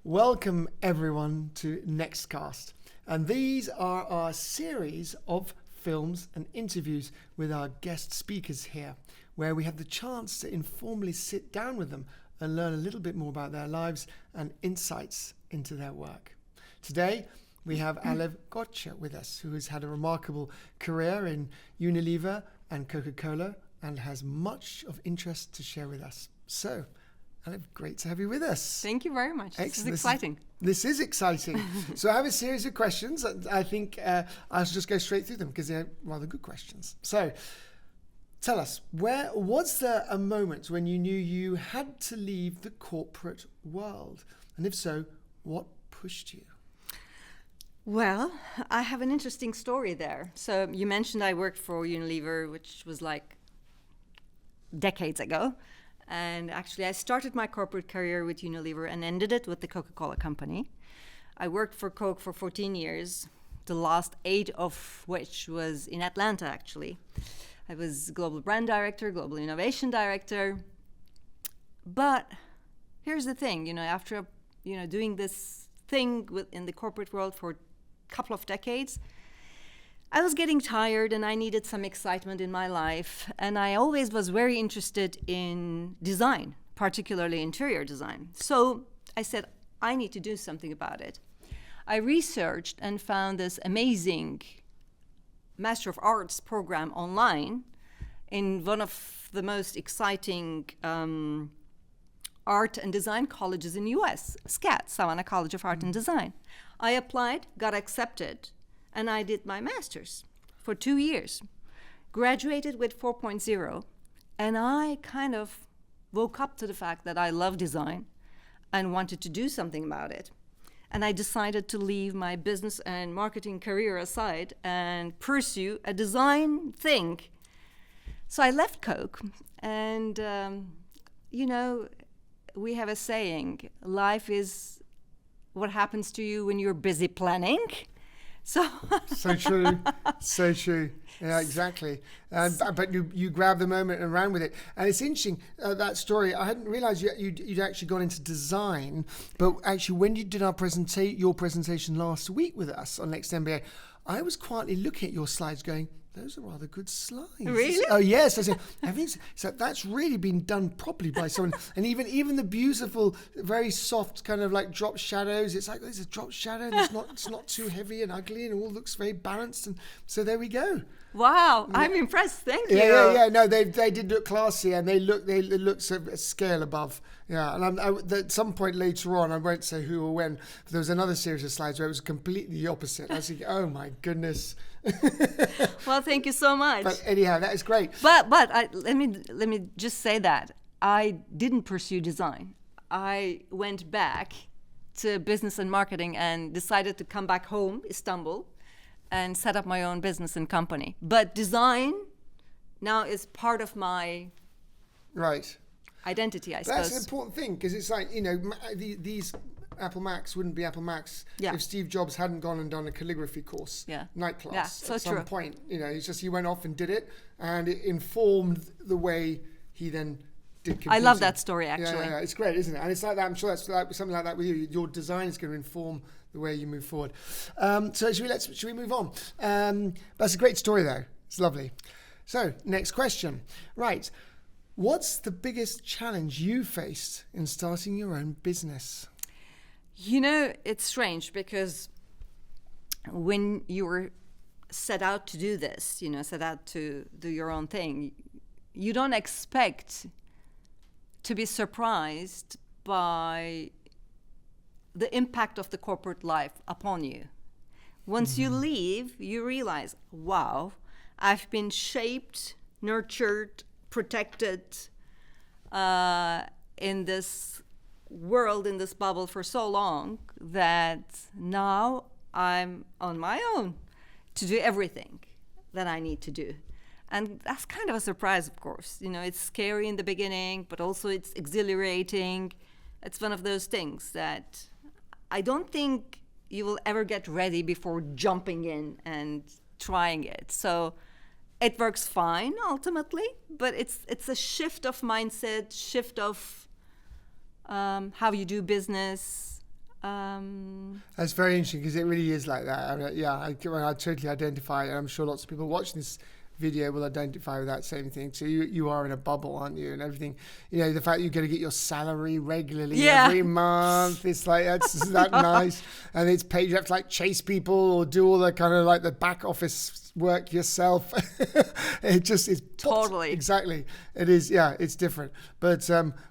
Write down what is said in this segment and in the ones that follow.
Welcome everyone to Nextcast, and these are our series of films and interviews with our guest speakers here, where we have the chance to informally sit down with them and learn a little bit more about their lives and insights into their work. Today we have Alev Gokce with us, who has had a remarkable career in Unilever and Coca-Cola and has much of interest to share with us. So, Alev, great to have you with us. Thank you very much. Excellent. This is exciting. This is exciting. So I have a series of questions. I think I'll just go straight through them because they're rather good questions. So tell us, was there a moment when you knew you had to leave the corporate world? And if so, what pushed you? Well, I have an interesting story there. So you mentioned I worked for Unilever, which was like decades ago. And actually, I started my corporate career with Unilever and ended it with the Coca-Cola company. I worked for Coke for 14 years, the last 8 of which was in Atlanta, actually. I was global brand director, global innovation director. But here's the thing, after doing this thing in the corporate world for a couple of decades, I was getting tired and I needed some excitement in my life. And I always was very interested in design, particularly interior design. So I said, I need to do something about it. I researched and found this amazing Master of Arts program online in one of the most exciting art and design colleges in the US, SCAD, Savannah College of Art and Design. I applied, got accepted, and I did my master's for 2 years. Graduated with 4.0, and I kind of woke up to the fact that I love design and wanted to do something about it. And I decided to leave my business and marketing career aside and pursue a design thing. So I left Coke, and we have a saying, life is what happens to you when you're busy planning. So true. Yeah, exactly. But you grabbed the moment and ran with it. And it's interesting, that story. I hadn't realized you'd actually gone into design. But actually, when you did your presentation last week with us on Next MBA, I was quietly looking at your slides going, those are rather good slides. Really? Oh, yes. I said, so that's really been done properly by someone. And even the beautiful, very soft kind of like drop shadows. It's like there's a drop shadow and it's not too heavy and ugly and all looks very balanced. And so there we go. Wow, yeah. I'm impressed. Thank you. Yeah. No, they did look classy and they looked a scale above. Yeah, and at some point later on, I won't say who or when, but there was another series of slides where it was completely the opposite. I was thinking, oh my goodness. Well, thank you so much. But anyhow, that is great. But let me just say that I didn't pursue design. I went back to business and marketing and decided to come back home, Istanbul, and set up my own business and company. But design now is part of my identity, I suppose. That's an important thing because it's like, these Apple Macs wouldn't be Apple Macs if Steve Jobs hadn't gone and done a calligraphy course, night class at some point. It's just he went off and did it, and it informed the way he then did computing. I love that story, actually. Yeah, it's great, isn't it? And it's like that. I'm sure that's something like that with you. Your design is going to inform the way you move forward. So should we move on? That's a great story, though. It's lovely. So next question. Right. What's the biggest challenge you faced in starting your own business? It's strange because when you were set out to do this, set out to do your own thing, you don't expect to be surprised by the impact of the corporate life upon you. Once you leave, you realize, wow, I've been shaped, nurtured, protected in this world, in this bubble for so long that now I'm on my own to do everything that I need to do. And that's kind of a surprise, of course. It's scary in the beginning, but also it's exhilarating. It's one of those things that I don't think you will ever get ready before jumping in and trying it. So it works fine ultimately, but it's a shift of mindset, shift of how you do business, That's very interesting because it really is like that. I mean, I totally identify, and I'm sure lots of people watching this video will identify with that same thing. So you are in a bubble, aren't you? And everything, the fact you're going to get your salary regularly every month, it's like, that's that nice. And it's paid, you have to like chase people or do all the kind of like the back office work yourself. It's totally. Exactly. It is, it's different. But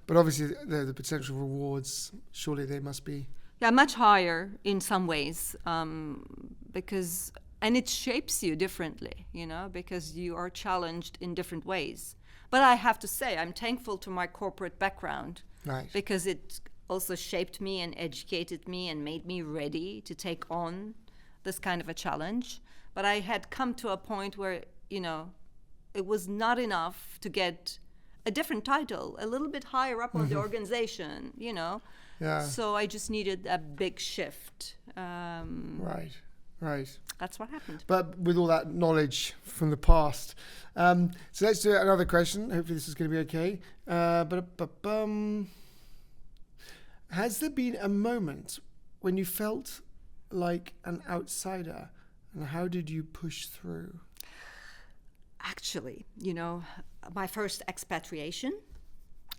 obviously the potential rewards, surely they must be. Yeah, much higher in some ways, because... And it shapes you differently, because you are challenged in different ways. But I have to say, I'm thankful to my corporate background, right? Because it also shaped me and educated me and made me ready to take on this kind of a challenge. But I had come to a point where, it was not enough to get a different title, a little bit higher up on the organization, Yeah. So I just needed a big shift. Right. That's what happened. But with all that knowledge from the past. So let's do another question. Hopefully this is going to be okay. Has there been a moment when you felt like an outsider, and how did you push through? Actually, my first expatriation,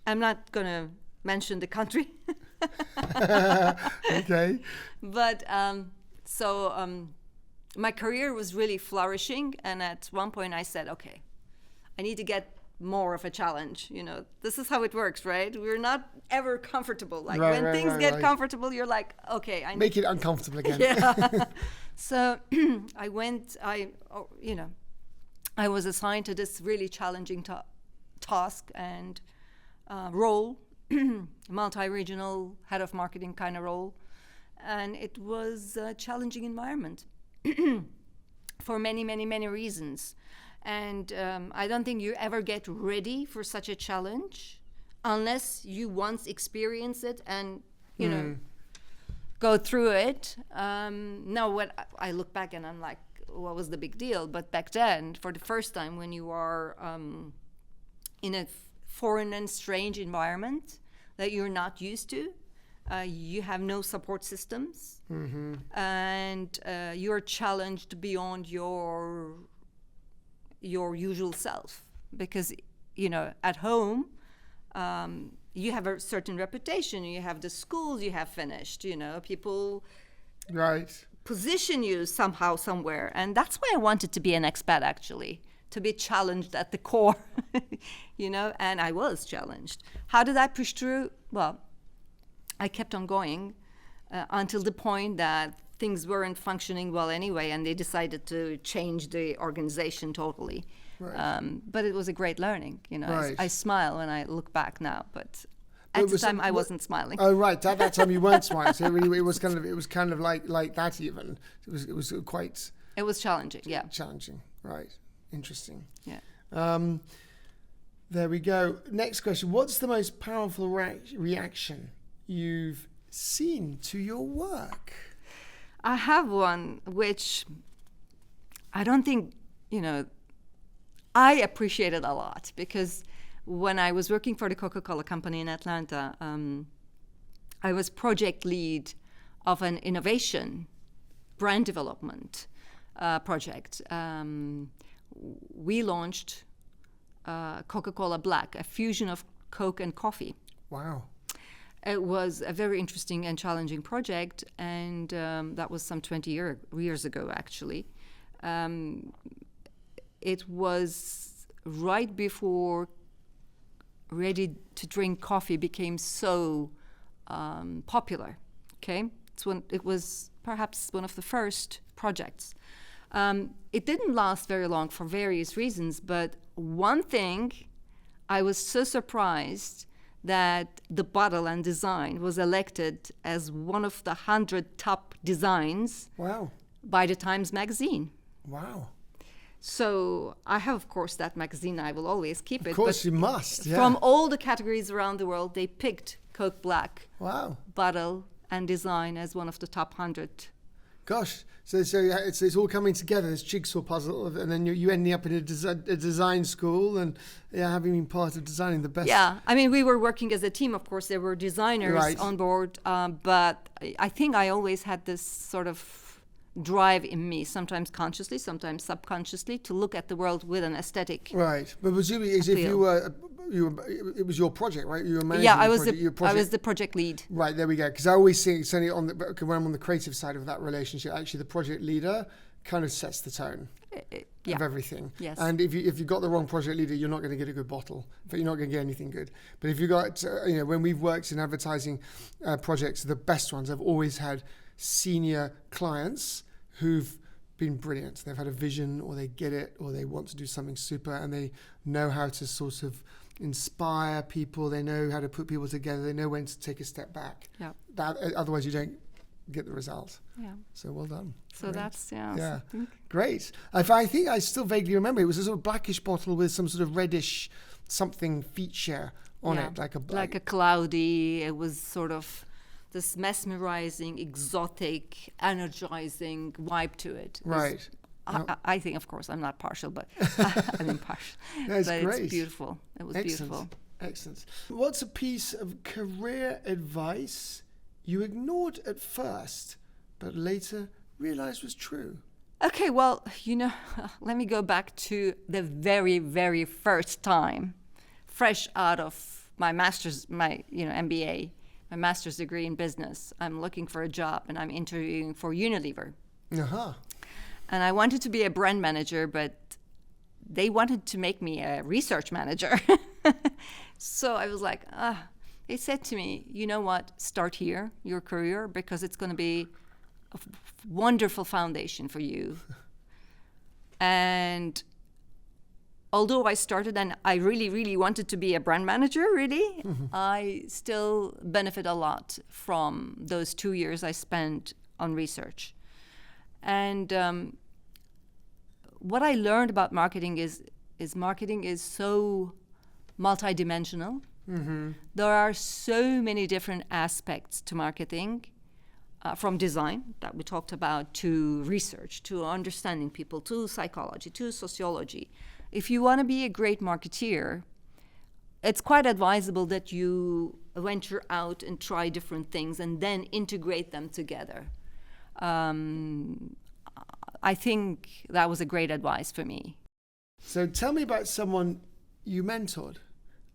I'm not going to mention the country. Okay. But my career was really flourishing, and at one point I said, okay, I need to get more of a challenge. This is how it works, right? We're not ever comfortable. Like when things get comfortable, you're like, okay, I make it uncomfortable again. Yeah. So I was assigned to this really challenging task and role, multi-regional head of marketing kind of role. And it was a challenging environment for many, many, many reasons. And I don't think you ever get ready for such a challenge unless you once experience it and, go through it. Now, what I look back and I'm like, what was the big deal? But back then, for the first time, when you are in a foreign and strange environment that you're not used to, you have no support systems, and you're challenged beyond your usual self, because at home you have a certain reputation, you have the schools you have finished, people position you somehow somewhere, and that's why I wanted to be an expat, actually, to be challenged at the core. And I was challenged. How did I push through? Well, I kept on going until the point that things weren't functioning well anyway, and they decided to change the organization totally. Right. But it was a great learning. Right. I smile when I look back now, but at the time I wasn't smiling. Oh, right. At that time you weren't smiling. So it was kind of like that even. It was quite. It was challenging. Yeah. Challenging. Right. Interesting. Yeah. There we go. Next question. What's the most powerful reaction you've seen to your work? I have one which I don't think, I appreciated a lot, because when I was working for the Coca-Cola company in Atlanta, I was project lead of an innovation brand development project. We launched Coca-Cola Blak, a fusion of Coke and coffee. Wow. It was a very interesting and challenging project, and that was some 20 years ago, actually. It was right before ready-to-drink coffee became so popular, okay? It was perhaps one of the first projects. It didn't last very long for various reasons, but one thing, I was so surprised that the bottle and design was elected as one of the 100 top designs. Wow. By the Times magazine. Wow. So I have, of course, that magazine. I will always keep it. Of course, you must. Yeah. From all the categories around the world, they picked Coke Blak. Wow. Bottle and design as one of the top 100 Gosh, so it's all coming together, this jigsaw puzzle, and then you ending up in a design school, and having been part of designing the best. Yeah, I mean, we were working as a team, of course. There were designers on board, but I think I always had this sort of drive in me, sometimes consciously, sometimes subconsciously, to look at the world with an aesthetic. Right, but presumably, as if you were, it was your project, right? You were managing. Yeah, I was the project lead. Right, there we go. Because I always see, certainly when I'm on the creative side of that relationship, actually the project leader kind of sets the tone of everything. Yes. And if you got the wrong project leader, you're not going to get a good bottle, but you're not going to get anything good. But if you got, when we've worked in advertising projects, the best ones, I've always had senior clients who've been brilliant. They've had a vision, or they get it, or they want to do something super, and they know how to sort of inspire people. They know how to put people together. They know when to take a step back. Yeah. Otherwise, you don't get the result. Yeah. So well done. So great. That's Great. I think I still vaguely remember it was a sort of blackish bottle with some sort of reddish something feature on it, like a cloudy. It was sort of this mesmerizing, exotic, energizing vibe to it. Right. I think, of course, I'm not partial, but I'm impartial. That's but great. It's beautiful. It was beautiful. Excellent. What's a piece of career advice you ignored at first, but later realized was true? Okay, well, let me go back to the very, very first time, fresh out of my master's, MBA, my master's degree in business. I'm looking for a job, and I'm interviewing for Unilever. Uh-huh. And I wanted to be a brand manager, but they wanted to make me a research manager. So I was like, they said to me, you know what, start here, your career, because it's going to be a wonderful foundation for you. And although I started and I really, really wanted to be a brand manager, really, I still benefit a lot from those 2 years I spent on research. And what I learned about marketing is marketing is so multidimensional. Mm-hmm. There are so many different aspects to marketing, from design that we talked about, to research, to understanding people, to psychology, to sociology. If you want to be a great marketeer, it's quite advisable that you venture out and try different things and then integrate them together. I think that was a great advice for me. So tell me about someone you mentored,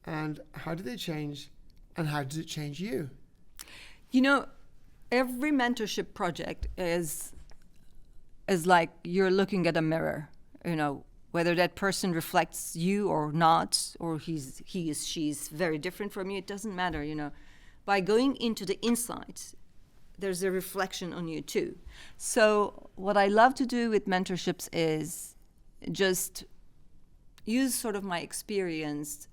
and how did they change, and how did it change you? Every mentorship project is like you're looking at a mirror, whether that person reflects you or not, or she's very different from you, it doesn't matter, By going into the insights, there's a reflection on you too. So what I love to do with mentorships is just use sort of my experience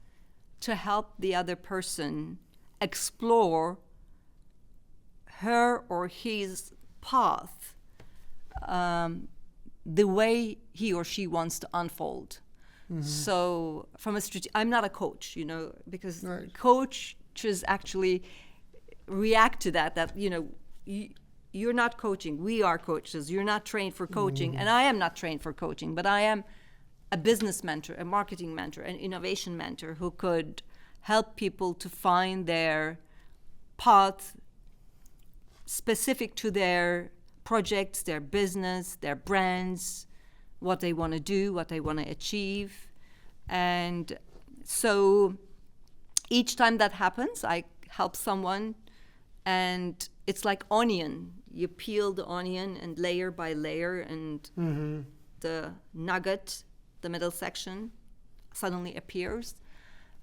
to help the other person explore her or his path, the way he or she wants to unfold. Mm-hmm. So from I'm not a coach, because right. Coaches actually react to that, you're not coaching. We are coaches. You're not trained for coaching. And I am not trained for coaching, but I am a business mentor, a marketing mentor, an innovation mentor who could help people to find their path specific to their projects, their business, their brands, what they want to do, what they want to achieve. And so each time that happens, I help someone, and it's like onion. You peel the onion, and layer by layer, and the nugget, the middle section, suddenly appears.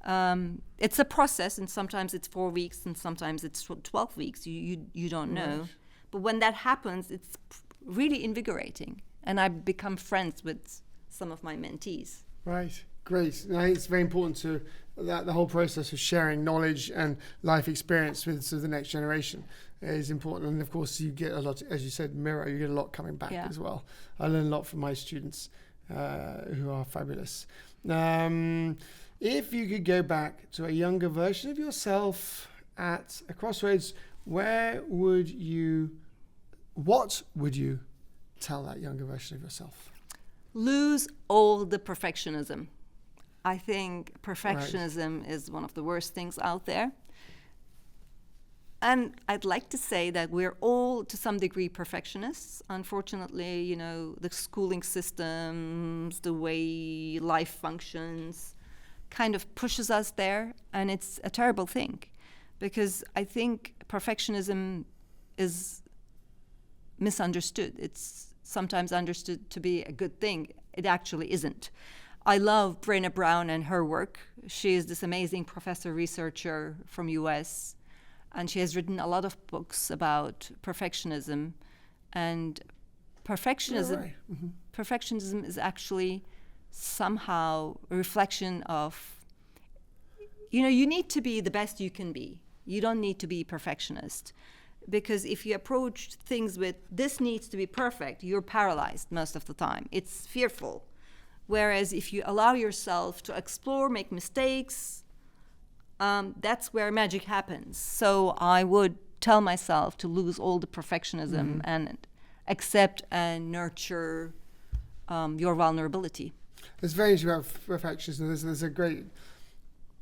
It's a process, and sometimes it's 4 weeks, and sometimes it's 12 weeks. You don't know. Right. But when that happens, it's really invigorating, and I become friends with some of my mentees. Right. Great. I think it's very important to the whole process of sharing knowledge and life experience with the next generation is important. And of course, you get a lot, as you said, mirror. You get a lot coming back as well. I learn a lot from my students, who are fabulous. If you could go back to a younger version of yourself at a crossroads, where would you What would you tell that younger version of yourself? Lose all the perfectionism. I think perfectionism is one of the worst things out there. And I'd like to say that we're all, to some degree, perfectionists. Unfortunately, you know, the schooling systems, the way life functions, kind of pushes us there. And it's a terrible thing, because I think perfectionism is misunderstood. It's sometimes understood to be a good thing. It actually isn't. I love Brené Brown and her work. She is this amazing professor researcher from US, and she has written a lot of books about perfectionism. And perfectionism is actually somehow a reflection of, you know, you need to be the best you can be. You don't need to be perfectionist. Because if you approach things with, this needs to be perfect, you're paralyzed most of the time. It's fearful. Whereas if you allow yourself to explore, make mistakes, that's where magic happens. So I would tell myself to lose all the perfectionism and accept and nurture your vulnerability. It's very interesting about perfectionism. There's a great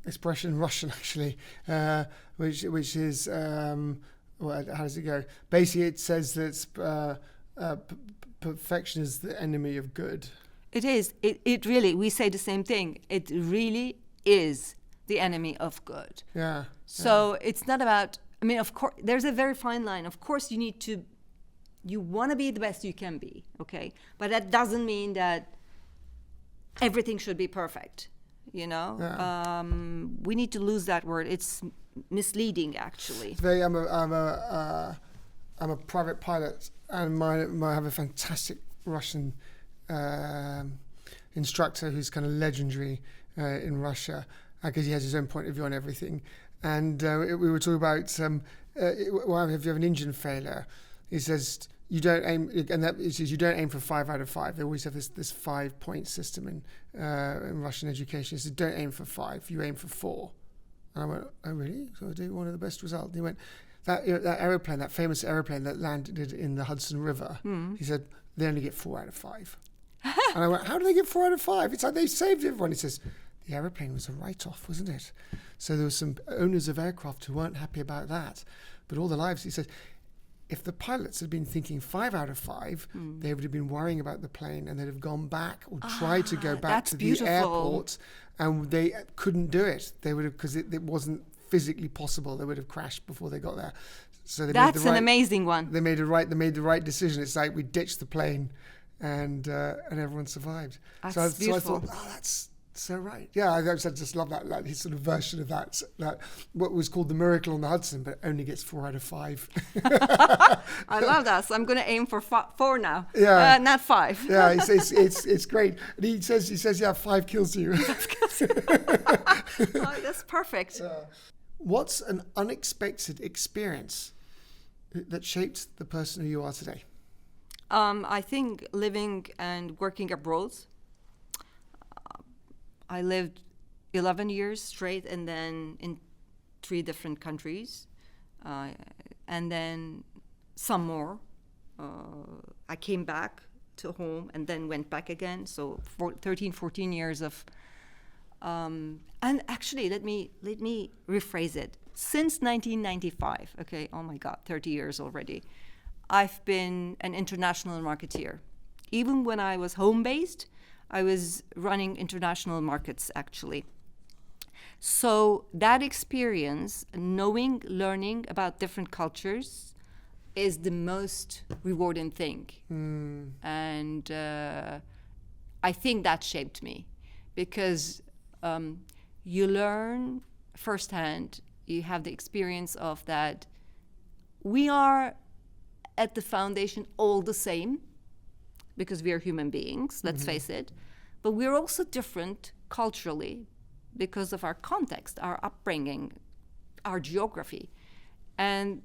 expression in Russian, actually, which is, how does it go? Basically, it says that perfection is the enemy of good. It is. It really, we say the same thing. It really is the enemy of good. Yeah. So it's not about, I mean, of course, there's a very fine line. Of course, you want to be the best you can be, okay? But that doesn't mean that everything should be perfect, you know? Yeah. We need to lose that word. It's misleading, actually. It's very, I'm a private pilot, and I have a fantastic Russian instructor who's kind of legendary in Russia, because he has his own point of view on everything. And we were talking about if you have an engine failure, he says you don't aim, and that he says you don't aim for 5 out of 5. They always have this 5-point system in Russian education. He said don't aim for 5, you aim for 4. And I went, oh really? So I do one of the best results. And he went, that aeroplane, that famous aeroplane that landed in the Hudson River, he said they only get 4 out of 5. And I went, how do they get 4 out of 5? It's like they saved everyone. He says, the aeroplane was a write-off, wasn't it? So there were some owners of aircraft who weren't happy about that. But all the lives, he said, if the pilots had been thinking 5 out of 5, they would have been worrying about the plane, and they'd have gone back or tried to go back to the airport, and they couldn't do it. They would have, because it wasn't physically possible. They would have crashed before they got there. So that's an amazing one. They made the right decision. It's like we ditched the plane, and everyone survived. That's beautiful. So I thought, oh, that's so right. Yeah, I just love that his sort of version of that what was called the miracle on the Hudson, but only gets 4 out of 5. I love that. So I'm going to aim for 4 now. Yeah, not 5. Yeah, it's great. And he says, yeah, 5 kills you. Oh, that's perfect. What's an unexpected experience that shaped the person who you are today? I think living and working abroad. I lived 11 years straight, and then in 3 different countries, and then some more. I came back to home and then went back again. So 14 years of, and actually, let me rephrase it. Since 1995, okay, oh my God, 30 years already, I've been an international marketeer. Even when I was home-based, I was running international markets, actually. So that experience, learning about different cultures, is the most rewarding thing. And I think that shaped me, because you learn firsthand, you have the experience of that we are at the foundation all the same, because we are human beings, let's face it. But we're also different culturally because of our context, our upbringing, our geography. And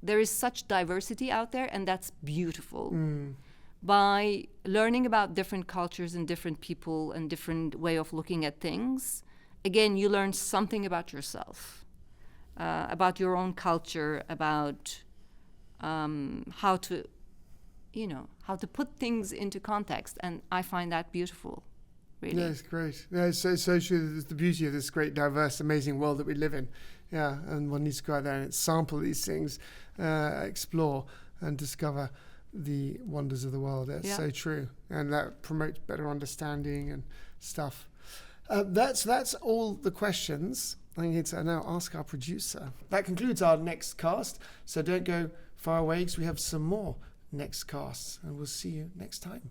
there is such diversity out there, and that's beautiful. By learning about different cultures and different people and different way of looking at things, again, you learn something about yourself, about your own culture, about how to how to put things into context, and I find that beautiful. Really. Yeah, it's great. Yeah, it's so true. It's the beauty of this great, diverse, amazing world that we live in. Yeah, and one needs to go out there and sample these things, explore and discover the wonders of the world. That's so true, and that promotes better understanding and stuff. That's all the questions. I need to now ask our producer. That concludes our next cast. So don't go far away, because we have some more next casts, and we'll see you next time.